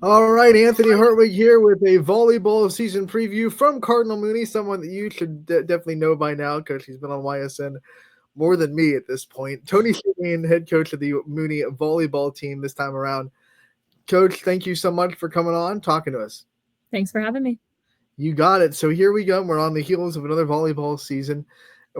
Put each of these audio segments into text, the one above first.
All right, Anthony Hartwig here with a volleyball season preview from Cardinal Mooney, someone that you should definitely know by now because he's been on YSN more than me at this point. Toni, Chahine, head coach of the Mooney volleyball team this time around. Coach, thank you so much for coming on, talking to us. Thanks for having me. You got it. So here we go. We're on the heels of another volleyball season.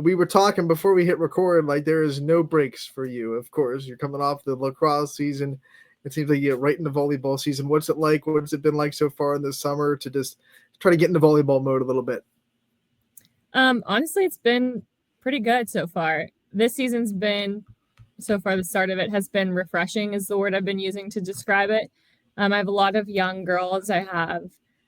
We were talking before we hit record, like there is no breaks for you. Of course, you're coming off the lacrosse season. It seems like you get right into volleyball season. What's it like? What's it been like so far in the summer to just try to get into volleyball mode a little bit? Honestly, it's been pretty good so far. This season's been, so far, the start of it has been refreshing, is the word I've been using to describe it. I have a lot of young girls. I have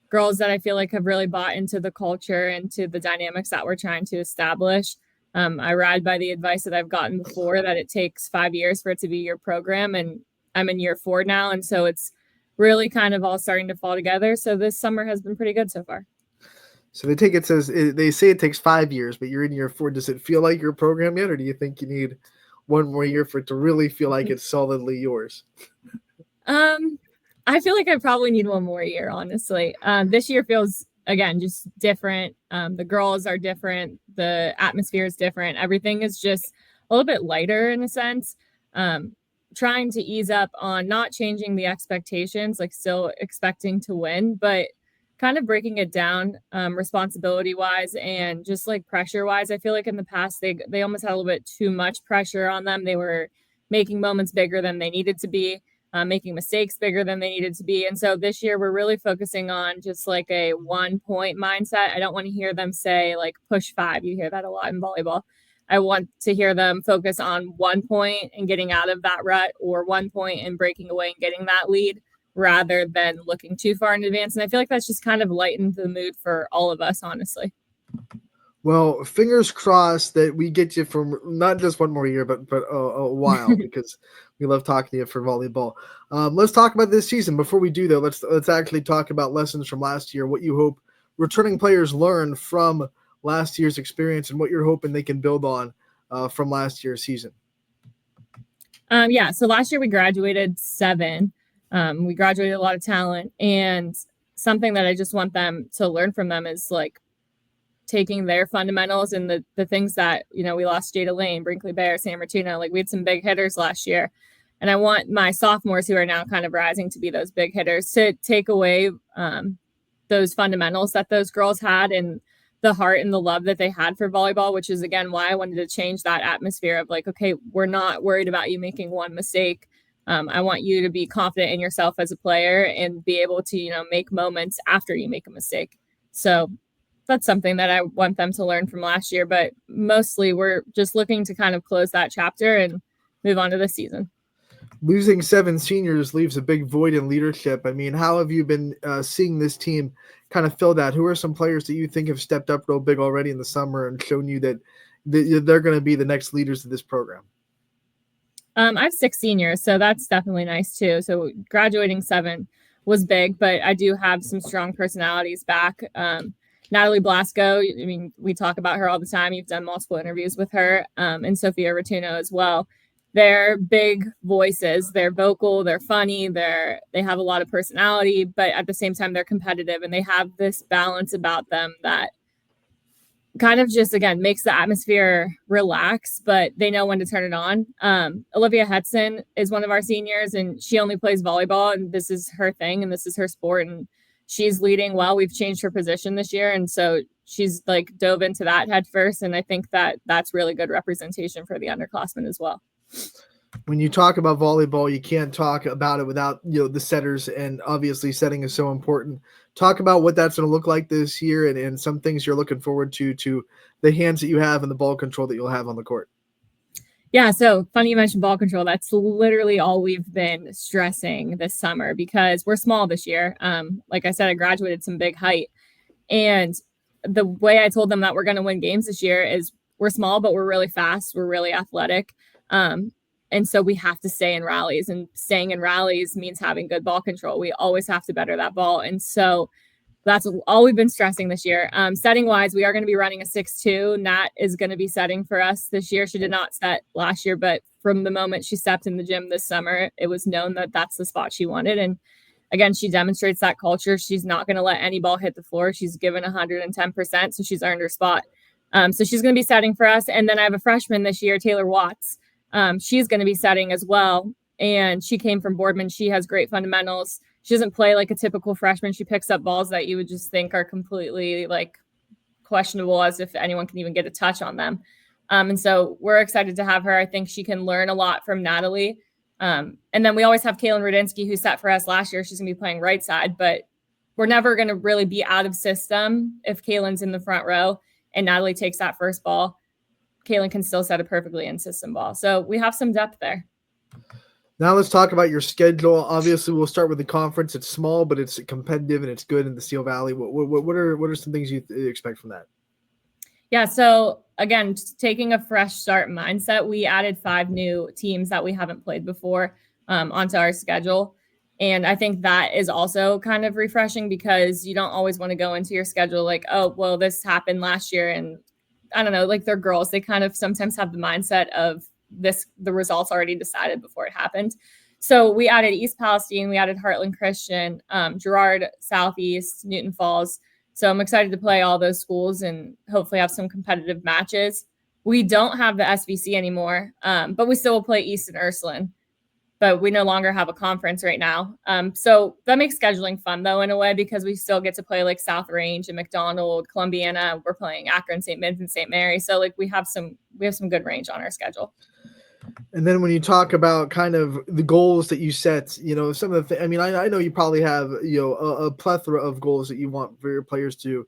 girls that I feel like have really bought into the culture and to the dynamics that we're trying to establish. I ride by the advice that I've gotten before that it takes 5 years for it to be your program, and I'm in year 4 now, and so it's really kind of all starting to fall together. So this summer has been pretty good so far. So they say it takes 5 years, but you're in year 4. Does it feel like your program yet, or do you think you need one more year for it to really feel like it's solidly yours? I feel like I probably need one more year, honestly. This year feels, again, just different. The girls are different. The atmosphere is different. Everything is just a little bit lighter in a sense. Trying to ease up on not changing the expectations, like still expecting to win, but kind of breaking it down responsibility wise and just like pressure wise. I feel like in the past they almost had a little bit too much pressure on them. They were making moments bigger than they needed to be, making mistakes bigger than they needed to be. And so this year we're really focusing on just like a 1 point mindset. I don't want to hear them say like push 5. You hear that a lot in volleyball. I want to hear them focus on 1 point and getting out of that rut, or 1 point and breaking away and getting that lead, rather than looking too far in advance. And I feel like that's just kind of lightened the mood for all of us, honestly. Well, fingers crossed that we get you for not just one more year, but a while because we love talking to you for volleyball. Let's talk about this season. Before we do though, let's actually talk about lessons from last year. What you hope returning players learn from last year's experience, and what you're hoping they can build on from last year's season. Yeah. So last year we graduated 7. We graduated a lot of talent, and something that I just want them to learn from them is like taking their fundamentals and the things that, we lost Jada Lane, Brinkley Bear, Sam Martino. Like we had some big hitters last year. And I want my sophomores who are now kind of rising to be those big hitters to take away those fundamentals that those girls had, and the heart and the love that they had for volleyball, which is, again, why I wanted to change that atmosphere of like, okay, we're not worried about you making one mistake. I want you to be confident in yourself as a player and be able to, make moments after you make a mistake. So that's something that I want them to learn from last year. But mostly we're just looking to kind of close that chapter and move on to this season. Losing 7 seniors leaves a big void in leadership. I mean, how have you been seeing this team kind of fill that? Who are some players that you think have stepped up real big already in the summer and shown you that they're going to be the next leaders of this program? I have 6 seniors, so that's definitely nice too. So graduating 7 was big, but I do have some strong personalities back. Natalie Blasco, I mean, we talk about her all the time. You've done multiple interviews with her, and Sophia Rotuno as well. They're big voices. They're vocal. They're funny. They have a lot of personality, but at the same time, they're competitive, and they have this balance about them that kind of just, again, makes the atmosphere relax, but they know when to turn it on. Olivia Hetson is one of our seniors, and she only plays volleyball, and this is her thing, and this is her sport, and she's leading well. We've changed her position this year, and so she's like dove into that head first, and I think that that's really good representation for the underclassmen as well. When you talk about volleyball, you can't talk about it without the setters, and obviously setting is so important. Talk about what that's going to look like this year, and some things you're looking forward to the hands that you have and the ball control that you'll have on the court. Yeah, so funny you mentioned ball control. That's literally all we've been stressing this summer because we're small this year. Like I said, I graduated some big height, and the way I told them that we're going to win games this year is we're small, but we're really fast. We're really athletic. And so we have to stay in rallies, and staying in rallies means having good ball control. We always have to better that ball. And so that's all we've been stressing this year. Setting wise, we are going to be running a 6-2. Nat is going to be setting for us this year. She did not set last year, but from the moment she stepped in the gym this summer, it was known that that's the spot she wanted. And again, she demonstrates that culture. She's not going to let any ball hit the floor. She's given 110%, so she's earned her spot. So she's going to be setting for us. And then I have a freshman this year, Taylor Watts. She's going to be setting as well. And she came from Boardman. She has great fundamentals. She doesn't play like a typical freshman. She picks up balls that you would just think are completely like questionable, as if anyone can even get a touch on them. And so we're excited to have her. I think she can learn a lot from Natalie. And then we always have Kaylin Rudinsky, who sat for us last year. She's going to be playing right side, but we're never going to really be out of system if Kaylin's in the front row and Natalie takes that first ball. Kaylin can still set a perfectly in system ball. So we have some depth there. Now let's talk about your schedule. Obviously, we'll start with the conference. It's small, but it's competitive and it's good in the Steel Valley. What are some things you expect from that? Yeah, so again, taking a fresh start mindset, we added 5 new teams that we haven't played before onto our schedule. And I think that is also kind of refreshing, because you don't always want to go into your schedule like, oh, well, this happened last year. And I don't know, like they're girls. They kind of sometimes have the mindset of the results already decided before it happened. So we added East Palestine, we added Heartland Christian, Girard Southeast, Newton Falls. So I'm excited to play all those schools and hopefully have some competitive matches. We don't have the SVC anymore, but we still will play East and Ursuline. But we no longer have a conference right now. So that makes scheduling fun, though, in a way, because we still get to play like South Range and McDonald, Columbiana. We're playing Akron, St. Vincent, St. Mary. So like we have some good range on our schedule. And then when you talk about kind of the goals that you set, some of the I know you probably have, a plethora of goals that you want for your players to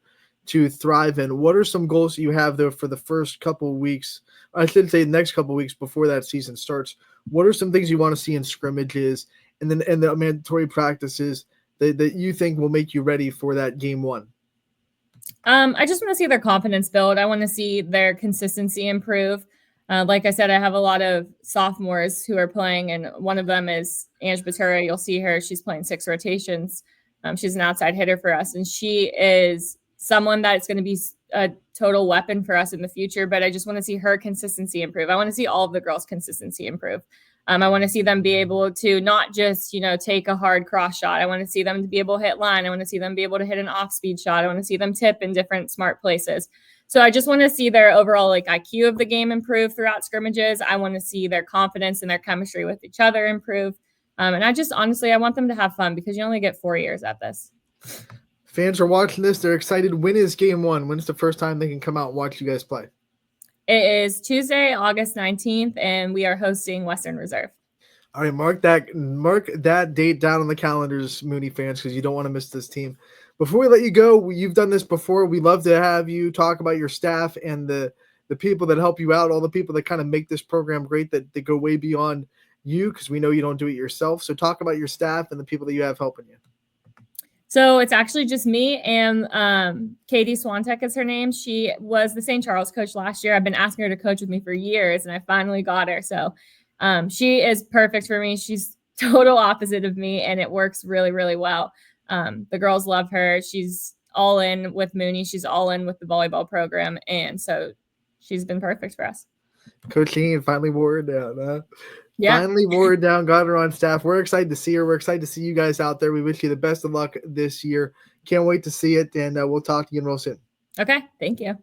thrive in. What are some goals that you have though for the first couple of weeks? I should say the next couple of weeks before that season starts. What are some things you want to see in scrimmages and then in the mandatory practices that you think will make you ready for that game one? I just want to see their confidence build. I want to see their consistency improve. Like I said, I have a lot of sophomores who are playing, and one of them is Ange Batura. You'll see her. She's playing 6 rotations. She's an outside hitter for us, and she is someone that's going to be a total weapon for us in the future. But I just want to see her consistency improve. I want to see all of the girls' consistency improve. I want to see them be able to not just, take a hard cross shot. I want to see them to be able to hit line. I want to see them be able to hit an off-speed shot. I want to see them tip in different smart places. So I just want to see their overall IQ of the game improve throughout scrimmages. I want to see their confidence and their chemistry with each other improve. And I just honestly, I want them to have fun, because you only get 4 years at this. Fans are watching this. They're excited. When is game one? When's the first time they can come out and watch you guys play? It is Tuesday, August 19th, and we are hosting Western Reserve. All right, mark that date down on the calendars, Mooney fans, because you don't want to miss this team. Before we let you go, you've done this before. We love to have you talk about your staff and the people that help you out, all the people that kind of make this program great, that go way beyond you, because we know you don't do it yourself. So talk about your staff and the people that you have helping you. So it's actually just me and Katie Swantek is her name. She was the St. Charles coach last year. I've been asking her to coach with me for years, and I finally got her. So she is perfect for me. She's total opposite of me, and it works really, really well. The girls love her. She's all in with Mooney. She's all in with the volleyball program. And so she's been perfect for us. Coach Chahine finally wore her down, huh? Yeah. Finally wore her down, got her on staff. We're excited to see her. We're excited to see you guys out there. We wish you the best of luck this year. Can't wait to see it, and we'll talk to you real soon. Okay. Thank you.